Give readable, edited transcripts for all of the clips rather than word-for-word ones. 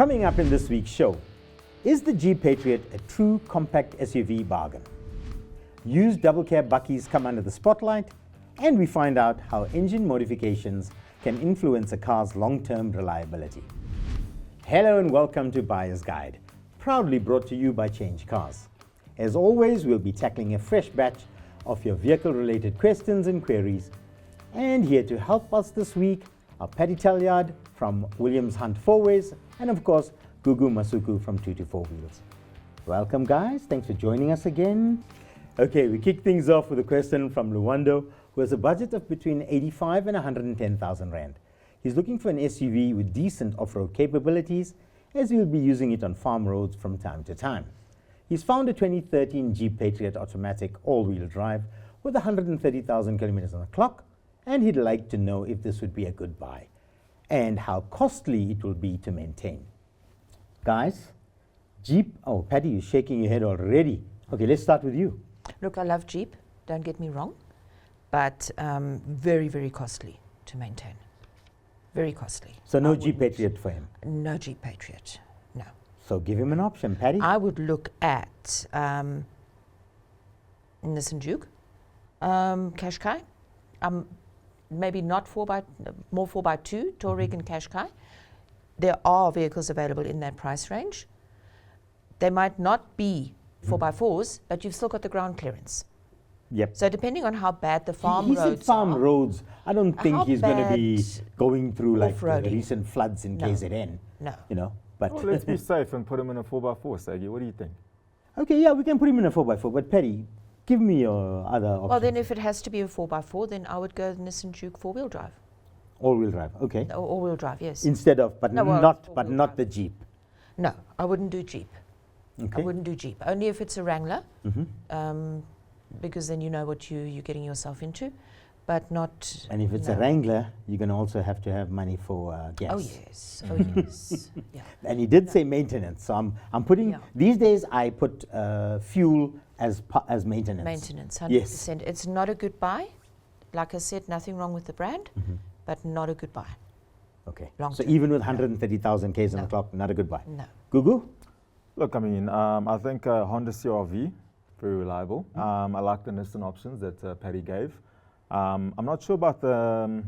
Coming up in this week's show, is the Jeep Patriot a true compact SUV bargain? Used double cab bakkies come under the spotlight, and we find out how engine modifications can influence a car's long-term reliability. Hello and welcome to Buyer's Guide, proudly brought to you by Change Cars. As always, we'll be tackling a fresh batch of your vehicle-related questions and queries. And here to help us this week are Paddy Talliard from Williams Hunt Fourways, and of course, Gugu Masuku from 224 Wheels. Welcome guys, thanks for joining us again. Okay, we kick things off with a question from Luwando, who has a budget of between 85 and 110,000 Rand. He's looking for an SUV with decent off-road capabilities, as he'll be using it on farm roads from time to time. He's found a 2013 Jeep Patriot automatic all-wheel drive with 130,000 kilometers on the clock, and he'd like to know if this would be a good buy and how costly it will be to maintain. Guys, Jeep, oh Paddy, you're shaking your head already. Okay, let's start with you. Look, I love Jeep, don't get me wrong, but very, very costly to maintain. Very costly. So no Jeep Patriot for him? No Jeep Patriot, no. So give him an option, Paddy. I would look at Nissan Juke, Qashqai, maybe not more 4x2, Touareg and Qashqai. There are vehicles available in that price range. They might not be 4x4s, but you've still got the ground clearance. Yep. So depending on how bad the farm he roads said farm are, roads. I don't think he's going to be going through like the off-roading. recent floods in KZN. No. You know, but Well, let's be safe and put him in a 4x4, Sagi. What do you think? okay, yeah, we can put him in a 4x4. But Paddy, give me your other option. Well, then if it has to be a 4x4, then I would go Nissan Juke four-wheel drive. All-wheel drive. Okay. Or all-wheel drive, yes. Instead of, but No, well, not four-wheel not drive. the Jeep. No, I wouldn't do Jeep. Okay. I wouldn't do Jeep. Only if it's a Wrangler, Mm-hmm. because then you know what you're getting yourself into, but not. And if it's a no. Wrangler, you're going to also have to have money for gas. Oh yes, oh yes, yeah. And he did say maintenance, so I'm putting, Yeah. these days I put fuel as maintenance. Maintenance, 100%. Yes. It's not a good buy. Like I said, nothing wrong with the brand, Mm-hmm. but not a good buy. Okay. Long So term. even with 130,000 Ks on the No. clock, not a good buy. No. Gugu? Look, I mean, I think Honda CR-V, very reliable. I like the Nissan options that Paddy gave. I'm not sure about the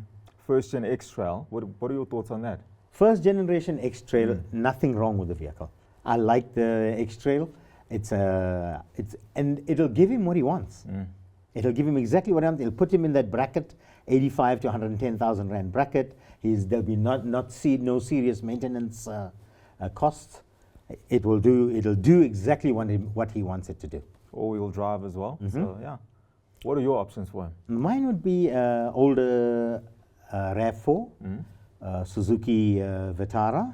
first-gen X-Trail. What are your thoughts on that? First generation X-Trail, nothing wrong with the vehicle. I like the X-Trail. And it'll give him what he wants. It'll give him exactly what he wants. It'll put him in that bracket, 85 to 110,000 Rand bracket. There'll be no serious maintenance costs. It'll do exactly what he wants it to do. All-wheel drive as well. So, yeah. What are your options for him? Mine would be older RAV4, Suzuki Vitara.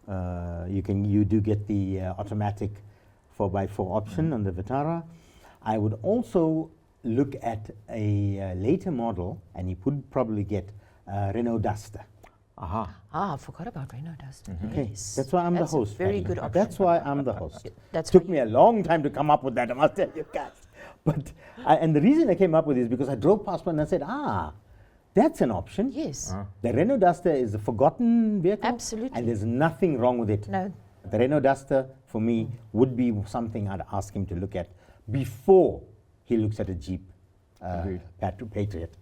You do get the automatic 4x4 option on the Vitara. I would also look at a later model, and you would probably get Renault Duster. Aha. Ah, I forgot about Renault Duster. Okay, Yes. that's why I'm That's the a host. very Paddy. good option. That's why I'm the host. That's Took why me a long time to come up with that, I must tell you guys. But and the reason I came up with it is because I drove past one and I said, that's an option. Yes. The Renault Duster is a forgotten vehicle. Absolutely. And there's nothing wrong with it. No. The Renault Duster, for me, would be something I'd ask him to look at before he looks at a Jeep Agreed. Patriot.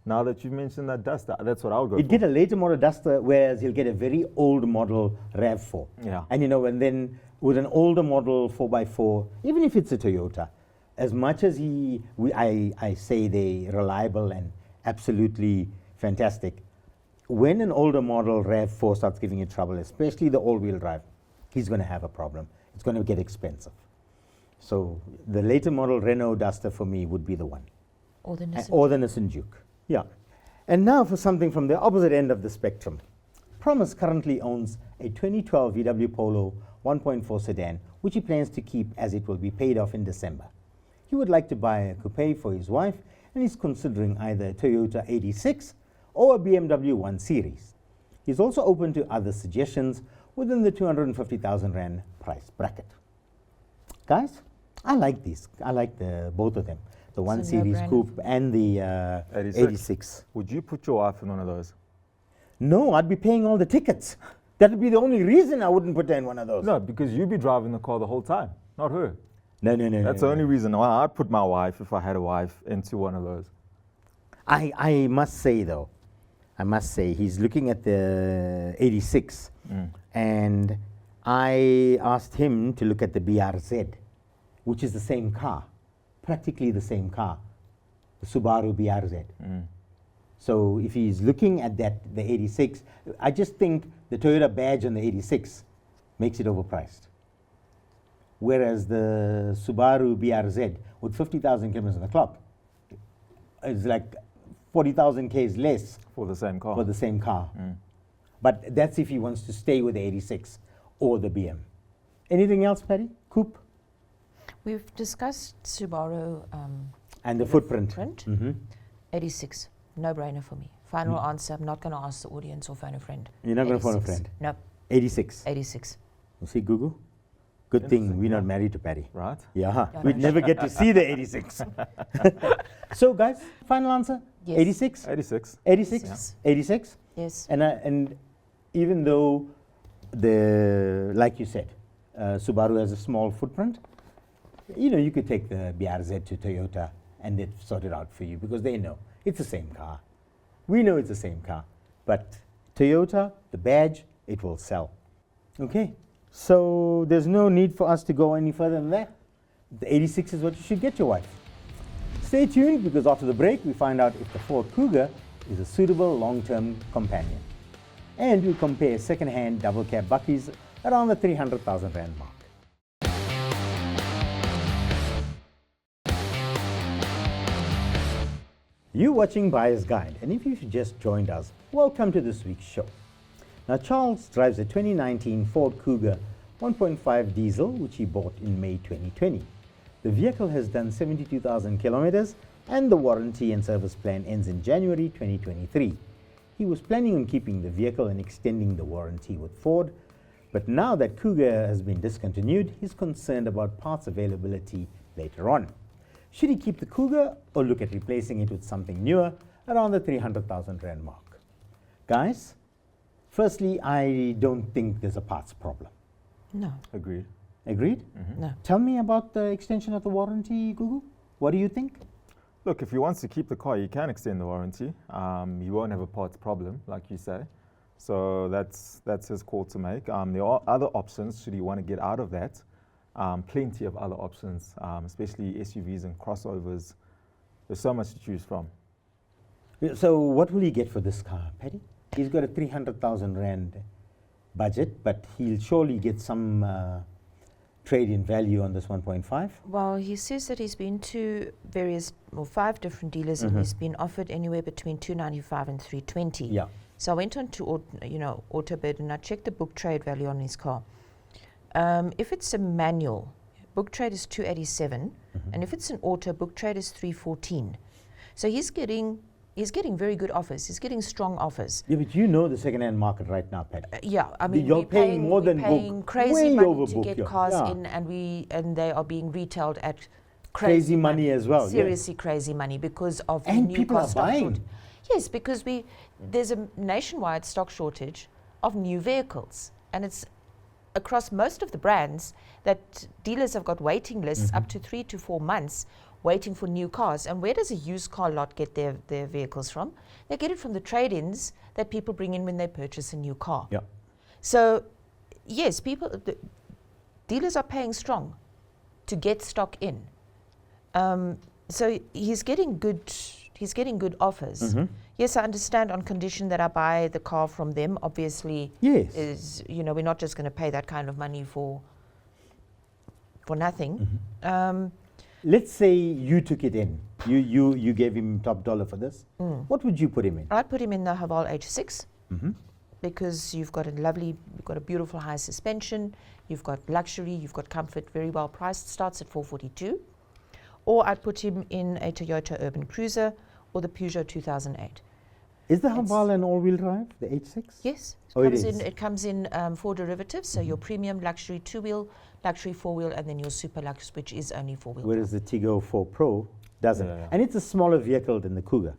Now that you've mentioned that Duster, that's what I'll go He'd for. get a later model Duster, whereas he'll get a very old model RAV4. Yeah. And and then with an older model 4x4, even if it's a Toyota, as much as I say they're reliable and absolutely fantastic, when an older model RAV4 starts giving you trouble, especially the all-wheel drive, he's going to have a problem. It's going to get expensive. So the later model Renault Duster for me would be the one. Or the Nissan. Or the Nissan Juke. Yeah. And now for something from the opposite end of the spectrum. Promise currently owns a 2012 VW Polo 1.4 sedan, which he plans to keep as it will be paid off in December. He would like to buy a coupe for his wife, and is considering either a Toyota 86 or a BMW 1 Series. He's also open to other suggestions within the 250,000 Rand price bracket. Guys, I like these. I like both of them. The 1 It's a Series no-brainer. coupe and the 86. Would you put your wife in one of those? No, I'd be paying all the tickets. That would be the only reason I wouldn't put her in one of those. No, because you'd be driving the car the whole time, not her. No. That's the only reason why I'd put my wife, if I had a wife, into one of those. I must say though, he's looking at the 86, and I asked him to look at the BRZ, which is the same car, practically the same car, the Subaru BRZ. So if he's looking at that, the 86, I just think the Toyota badge on the 86 makes it overpriced. Whereas the Subaru BRZ with 50,000 kilometers on the clock is like 40,000 Ks less For the same car. for the same car. But that's if he wants to stay with the 86 or the BM. Anything else, Patty? Coupe? We've discussed Subaru And the footprint. 86, no brainer for me. Final answer. I'm not going to ask the audience or phone a friend. You're not going to phone a 86. friend? No, 86. 86. You see, Google? Good thing we're not married to Patty. Right? Yeah, Yeah, we'd no. never get to see the 86. So, guys, final answer? Yes. 86? 86. 86? Yes. 86? Yes. And even though, like you said, Subaru has a small footprint, you could take the BRZ to Toyota and they'd sort it out for you because they know it's the same car. We know it's the same car. But Toyota, the badge, it will sell. Okay, so there's no need for us to go any further than that. The 86 is what you should get your wife. Stay tuned because after the break, we find out if the Ford Kuga is a suitable long-term companion. And we'll compare second-hand double cab bakkies around the 300,000 Rand mark. You're watching Buyer's Guide, and if you've just joined us, welcome to this week's show. Now, Charles drives a 2019 Ford Kuga 1.5 diesel, which he bought in May 2020. The vehicle has done 72,000 kilometers, and the warranty and service plan ends in January 2023. He was planning on keeping the vehicle and extending the warranty with Ford, but now that Kuga has been discontinued, he's concerned about parts availability later on. Should he keep the Kuga or look at replacing it with something newer around the 300,000 Rand mark? Guys, firstly, I don't think there's a parts problem. No, Agreed. Agreed? no. Tell me about the extension of the warranty, Gugu. What do you think? Look, if he wants to keep the car, he can extend the warranty. He won't have a parts problem, like you say. So that's his call to make. There are other options should he want to get out of that. Plenty of other options, especially SUVs and crossovers. There's so much to choose from. So what will he get for this car, Paddy? He's got a 300,000 Rand budget, but he'll surely get some trade-in value on this 1.5. Well, he says that he's been to 5 different dealers and he's been offered anywhere between 295 and 320. Yeah. So I went on to AutoBid and I checked the book trade value on his car. If it's a manual, book trade is 287, and if it's an auto, book trade is 314. So he's getting very good offers. He's getting strong offers. Yeah, but you know the second-hand market right now, Paddy. Yeah, I mean, You're we're paying more than we're paying book, crazy way money over to book, get yeah. cars Yeah. in, and they are being retailed at Crazy money as well, yeah. Seriously, crazy money because of And the new people car are stock buying. shortage. Yes, because there's a nationwide stock shortage of new vehicles, and it's across most of the brands that dealers have got waiting lists up to 3 to 4 months waiting for new cars. And where does a used car lot get their vehicles from? They get it from the trade-ins that people bring in when they purchase a new car. Yeah. So, yes, dealers are paying strong to get stock in. So he's getting good offers. Yes, I understand on condition that I buy the car from them. Obviously, Yes. we're not just going to pay that kind of money for nothing. Let's say you took it in. You gave him top dollar for this. What would you put him in? I'd put him in the Haval H6 because you've got a beautiful high suspension, you've got luxury, you've got comfort, very well priced. Starts at 442. Or I'd put him in a Toyota Urban Cruiser or the Peugeot 2008. Is the Haval an all-wheel drive, the H6? Yes, It comes in 4 derivatives. So your premium luxury 2-wheel, luxury 4-wheel, and then your super lux, which is only 4-wheel. Whereas the Tiggo 4 Pro doesn't. Yeah. And it's a smaller vehicle than the Kuga.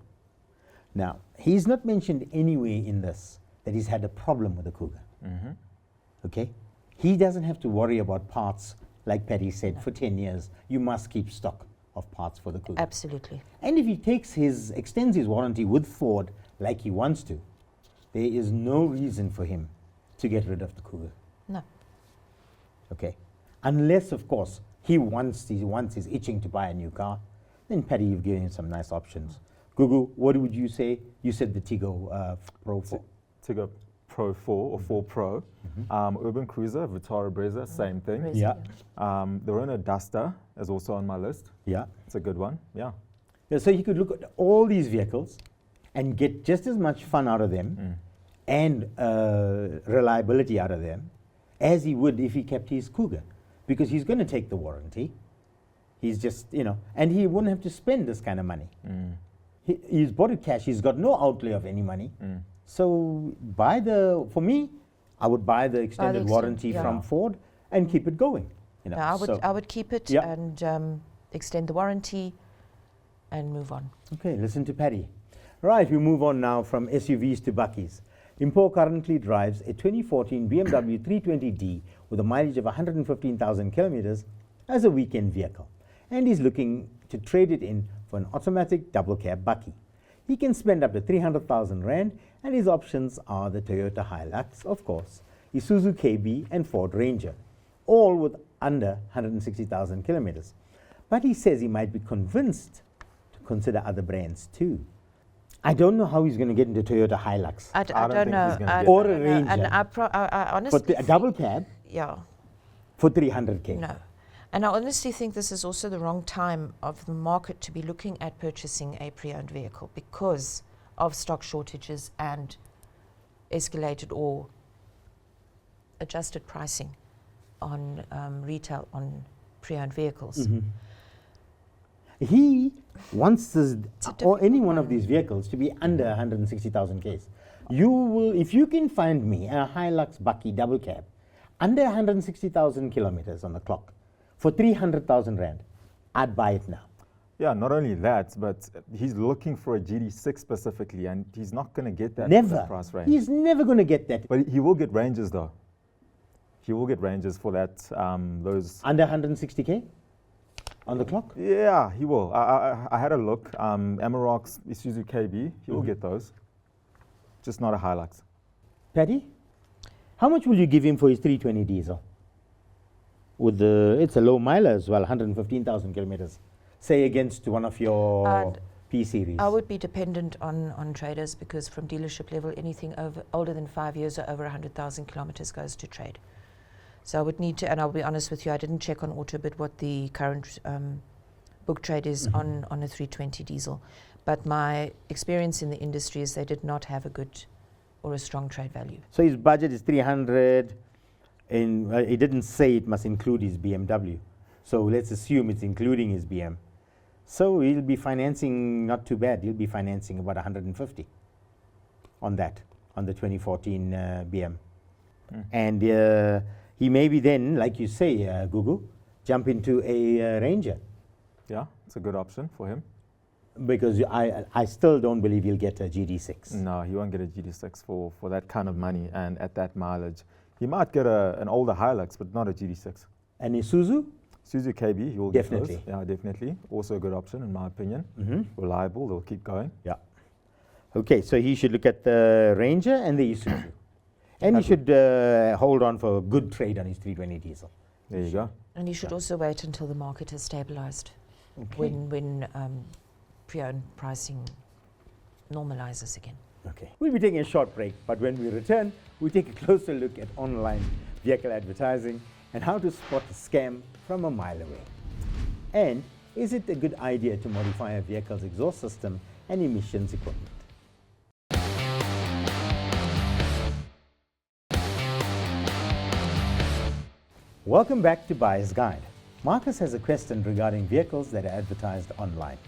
Now, he's not mentioned anywhere in this that he's had a problem with the Kuga. Okay? He doesn't have to worry about parts, like Patty said, for 10 years. You must keep stock of parts for the Kuga. Absolutely. And if he extends his warranty with Ford like he wants to, there is no reason for him to get rid of the Kuga. No. Okay? Unless, of course, he's itching to buy a new car, then Patty, you've given him some nice options. Gugu, what would you say? You said the Tiggo Pro 4. Tiggo Pro 4 or 4 Pro. Urban Cruiser, Vitara Brezza, same thing. Brezza, Yeah. The Renault Duster is also on my list. Yeah. It's a good one, yeah. Yeah, so he could look at all these vehicles and get just as much fun out of them and reliability out of them as he would if he kept his Kuga, because he's going to take the warranty. He's just, and he wouldn't have to spend this kind of money. He's bought it cash. He's got no outlay of any money. So for me, I would buy the extended warranty from Ford and keep it going. Yeah, I would keep it and extend the warranty and move on. Okay, listen to Patty. Right, we move on now from SUVs to bakkies. Impo currently drives a 2014 BMW 320d with a mileage of 115,000 kilometers as a weekend vehicle, and he's looking to trade it in for an automatic double cab bakkie. He can spend up to 300,000 Rand, and his options are the Toyota Hilux, of course, Isuzu KB and Ford Ranger, all with under 160,000 kilometers. But he says he might be convinced to consider other brands too. I don't know how he's going to get into Toyota Hilux. I don't know. Or a Ranger. And I honestly For a double cab yeah. for 300K. No. And I honestly think this is also the wrong time of the market to be looking at purchasing a pre-owned vehicle because of stock shortages and escalated or adjusted pricing on retail on pre-owned vehicles. He wants or any one of these vehicles to be under 160,000 Ks. You will, if you can find me a Hilux bakkie double cab under 160,000 kilometers on the clock for 300,000 Rand, I'd buy it now. Yeah, not only that, but he's looking for a GD6 specifically, and he's not going to get that Never. for that price range. He's never going to get that. But he will get Rangers though. He will get Rangers for that. Those Under 160K on the clock? Yeah, he will. I had a look. Amarok's Isuzu KB, he will get those. Just not a Hilux. Patty, how much will you give him for his 320 diesel? It's a low miler as well, 115,000 kilometers. Say against one of your P series. I would be dependent on traders because from dealership level, anything older than 5 years or over 100,000 kilometers goes to trade. So I would need to, and I'll be honest with you, I didn't check on Autobid what the current book trade is on a 320 diesel. But my experience in the industry is they did not have a good or a strong trade value. So his budget is 300. He didn't say it must include his BMW. So let's assume it's including his BM. So he'll be financing not too bad. He'll be financing about 150 on that, on the 2014 BM. And he maybe then, like you say, Gugu, jump into a Ranger. Yeah, it's a good option for him. Because I still don't believe he'll get a GD6. No, he won't get a GD6 for that kind of money and at that mileage. He might get an older Hilux, but not a GD6. And Isuzu? Isuzu KB, he will Definitely. get those. Yeah, definitely. Also a good option, in my opinion. Reliable, they'll keep going. Yeah. Okay, so he should look at the Ranger and the Isuzu. And he should hold on for a good trade on his 320 diesel. There you go. And you should also wait until the market has stabilized when pre-owned pricing normalizes again. Okay. We'll be taking a short break, but when we return, we'll take a closer look at online vehicle advertising and how to spot a scam from a mile away. And is it a good idea to modify a vehicle's exhaust system and emissions equipment? Welcome back to Buyer's Guide. Marcus has a question regarding vehicles that are advertised online.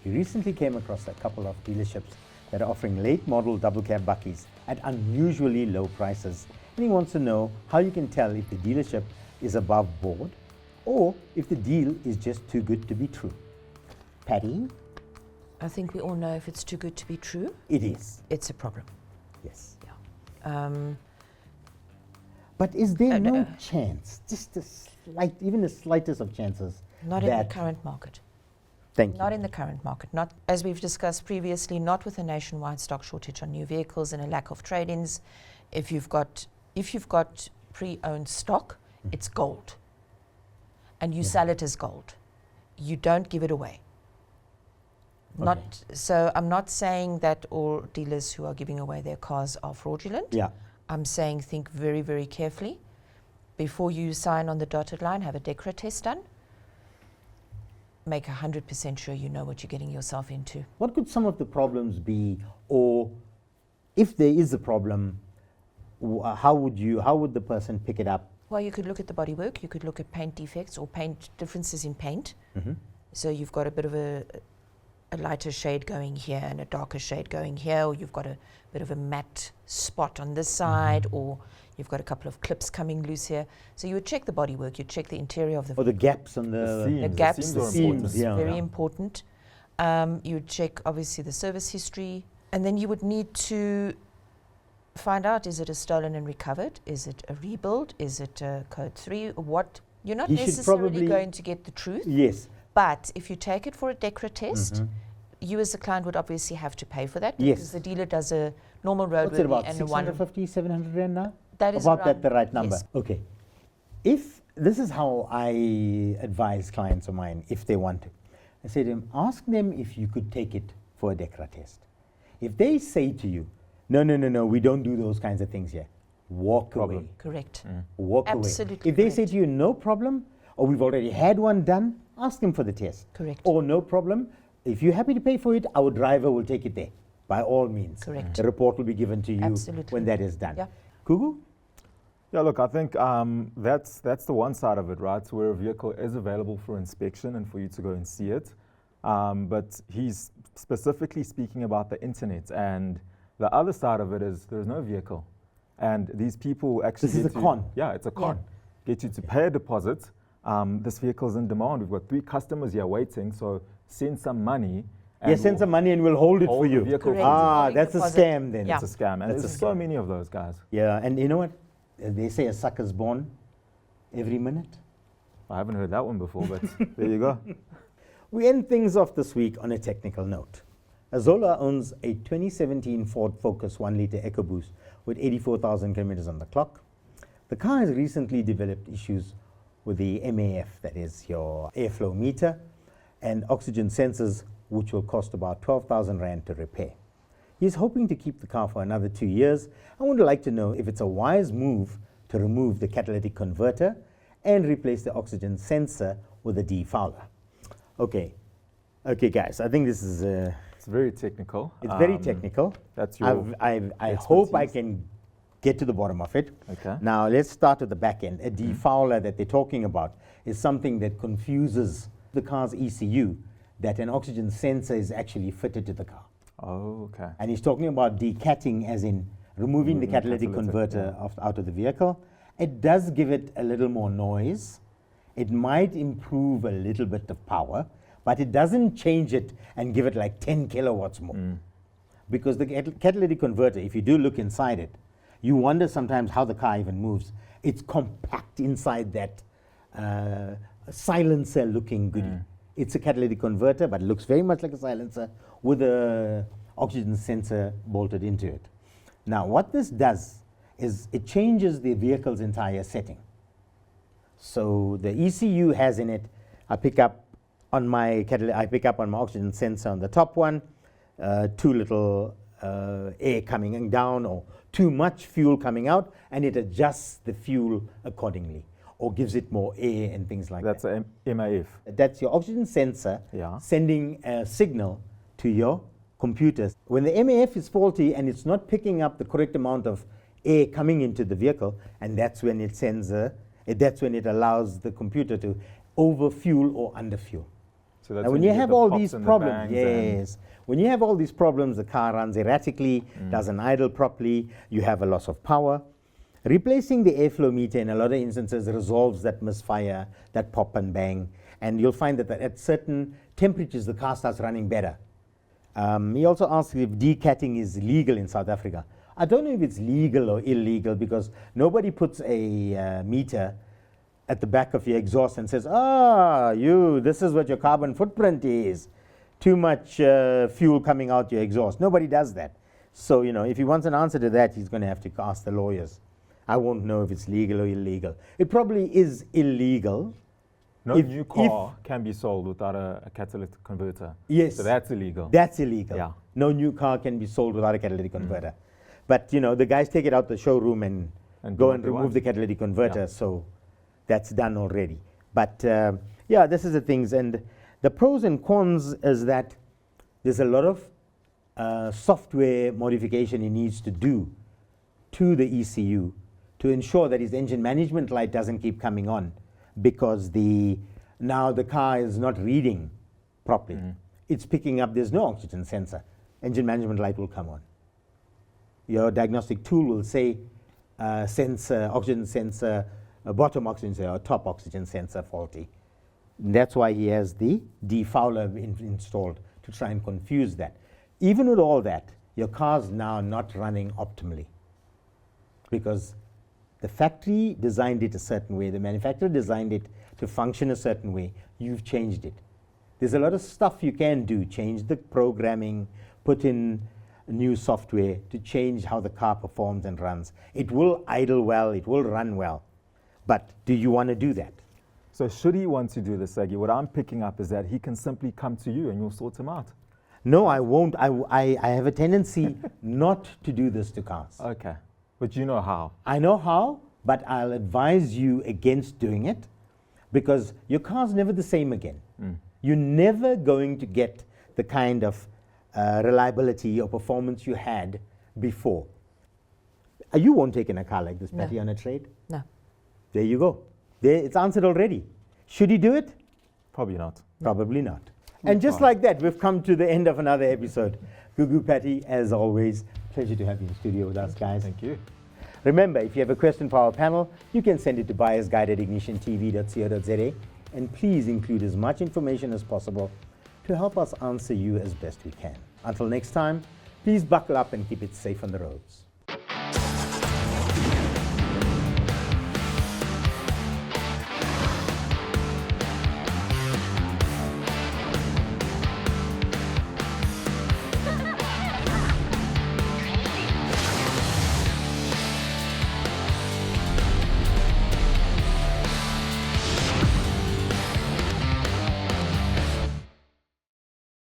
He recently came across a couple of dealerships that are offering late model double cab bakkies at unusually low prices, and he wants to know how you can tell if the dealership is above board or if the deal is just too good to be true. Patty? I think we all know if it's too good to be true, It is. it's a problem. Yes. Yeah. But is there No, no chance, just a slight, even the slightest of chances, Not in the that, current market. thank you, Not in the current market. Not, as we've discussed previously, not with a nationwide stock shortage on new vehicles and a lack of trade-ins. If you've got pre-owned stock, it's gold. And you sell it as gold. You don't give it away. So I'm not saying that all dealers who are giving away their cars are fraudulent. Yeah. I'm saying think very, very carefully. Before you sign on the dotted line, have a DECRA test done. Make 100% sure you know what you're getting yourself into. What could some of the problems be, or if there is a problem, how would the person pick it up? Well, you could look at the bodywork, you could look at paint defects or paint differences in paint. So you've got a bit of a lighter shade going here and a darker shade going here, or you've got a bit of a matte spot on this side, or you've got a couple of clips coming loose here. So you would check the bodywork, you'd check the interior of the Or the gaps on the the gaps, seams the are seams, important. Yeah. very important. You would check obviously the service history, and then you would need to find out, is it a stolen and recovered? Is it a rebuild? Is it a code 3? What? You're not You should necessarily probably- going to get the truth, Yes. but if you take it for a DECRA test, you as the client would obviously have to pay for that, Yes. because the dealer does a normal What's it roadworthy about, and a one. 650, 700 Rand now? That is About around, that the right number? yes. Okay. If, this is how I advise clients of mine, if they want to. I say to them, ask them if you could take it for a DECRA test. If they say to you, no, we don't do those kinds of things here, walk away. Correct. Walk Absolutely away. If they say correct. to you, no problem, or we've already had one done, ask them for the test. Correct. Or no problem, if you're happy to pay for it, our driver will take it there, by all means. Correct. The report will be given to you Absolutely. when that is done. Yeah. Kugu? Yeah, look, I think that's the one side of it, right? Where a vehicle is available for inspection and for you to go and see it. But he's specifically speaking about the internet, and the other side of it is there's no vehicle. And these people actually This is get a you- con. Yeah, it's a con. Get you to pay a deposit. This vehicle's in demand. We've got 3 customers here waiting, so send some money. and Yes, send we'll some money and we'll hold it hold for the you. vehicle Correct. for you. Ah, Holding that's a deposit. scam then. Yeah. It's a scam, and That's there's a so scam. many of those guys. Yeah, and you know what? They say a sucker's born every minute. I haven't heard that one before, but there you go. We end things off this week on a technical note. Azola owns a 2017 Ford Focus 1-litre EcoBoost with 84,000 kilometers on the clock. The car has recently developed issues with the MAF, that is your airflow meter, and oxygen sensors, which will cost about 12,000 Rand to repair. He's hoping to keep the car for another 2 years. I would like to know if it's a wise move to remove the catalytic converter and replace the oxygen sensor with a defouler. Okay, guys, I think this is It's very technical. it's very technical. That's your I hope I expertise. can get to the bottom of it. Okay. Now let's start at the back end. A defouler that they're talking about is something that confuses the car's ECU, that an oxygen sensor is actually fitted to the car. Oh, okay. And he's talking about decatting, as in removing the Removing the catalytic catalytic, converter out of the vehicle. It does give it a little more noise. It might improve a little bit of power, but it doesn't change it and give it like 10 kilowatts more. Because the catalytic converter, if you do look inside it, you wonder sometimes how the car even moves. It's compact inside that silencer looking goodie. It's a catalytic converter, but it looks very much like a silencer with a oxygen sensor bolted into it. Now, what this does is it changes the vehicle's entire setting. So the ECU has in it, I pick up on my oxygen sensor on the top one, too little air coming down or too much fuel coming out, and it adjusts the fuel accordingly or gives it more air and things like That's that. a MAF. That's your oxygen sensor Yeah. sending a signal to your computer. When the MAF is faulty and it's not picking up the correct amount of air coming into the vehicle, and that's when it sends that's when it allows the computer to overfuel or underfuel. So that's Now, when you get have the all pops these and the problems, bangs yes, when you have all these problems, the car runs erratically, doesn't idle properly, you have a loss of power. Replacing the airflow meter in a lot of instances resolves that misfire, that pop and bang, and you'll find that at certain temperatures the car starts running better. He also asks if decatting is legal in South Africa. I don't know if it's legal or illegal because nobody puts a meter at the back of your exhaust and says, this is what your carbon footprint is. Too much fuel coming out your exhaust. Nobody does that. So, if he wants an answer to that, he's going to have to ask the lawyers. I won't know if it's legal or illegal. It probably is illegal. No new car can be sold without a catalytic converter. Yes. So that's illegal. That's illegal. Yeah. No new car can be sold without a catalytic converter. But, the guys take it out the showroom and go and remove the catalytic converter. Yeah. So that's done already. But, this is the things. And the pros and cons is that there's a lot of software modification he needs to do to the ECU to ensure that his engine management light doesn't keep coming on because now the car is not reading properly. It's picking up, there's no oxygen sensor. Engine management light will come on. Your diagnostic tool will say oxygen sensor, bottom oxygen sensor or top oxygen sensor faulty. And that's why he has the defouler installed to try and confuse that. Even with all that, your car's now not running optimally because the factory designed it a certain way, the manufacturer designed it to function a certain way, you've changed it. There's a lot of stuff you can do, change the programming, put in new software to change how the car performs and runs. It will idle well, it will run well, but do you want to do that? So should he want to do this, Sagi, what I'm picking up is that he can simply come to you and you'll sort him out. No, I won't. I have a tendency not to do this to cars. Okay, but you know how. I know how, but I'll advise you against doing it because your car's never the same again. You're never going to get the kind of reliability or performance you had before. You won't take in a car like this, Patty, on a trade? No. There you go. It's answered already. Should he do it? Probably not. Probably not. And just like that, we've come to the end of another episode. Gugu, Patty, as always, pleasure to have you in studio with us, guys. Thank you. Remember, if you have a question for our panel, you can send it to buyersguide@ignitiontv.co.za, and please include as much information as possible to help us answer you as best we can. Until next time, please buckle up and keep it safe on the roads.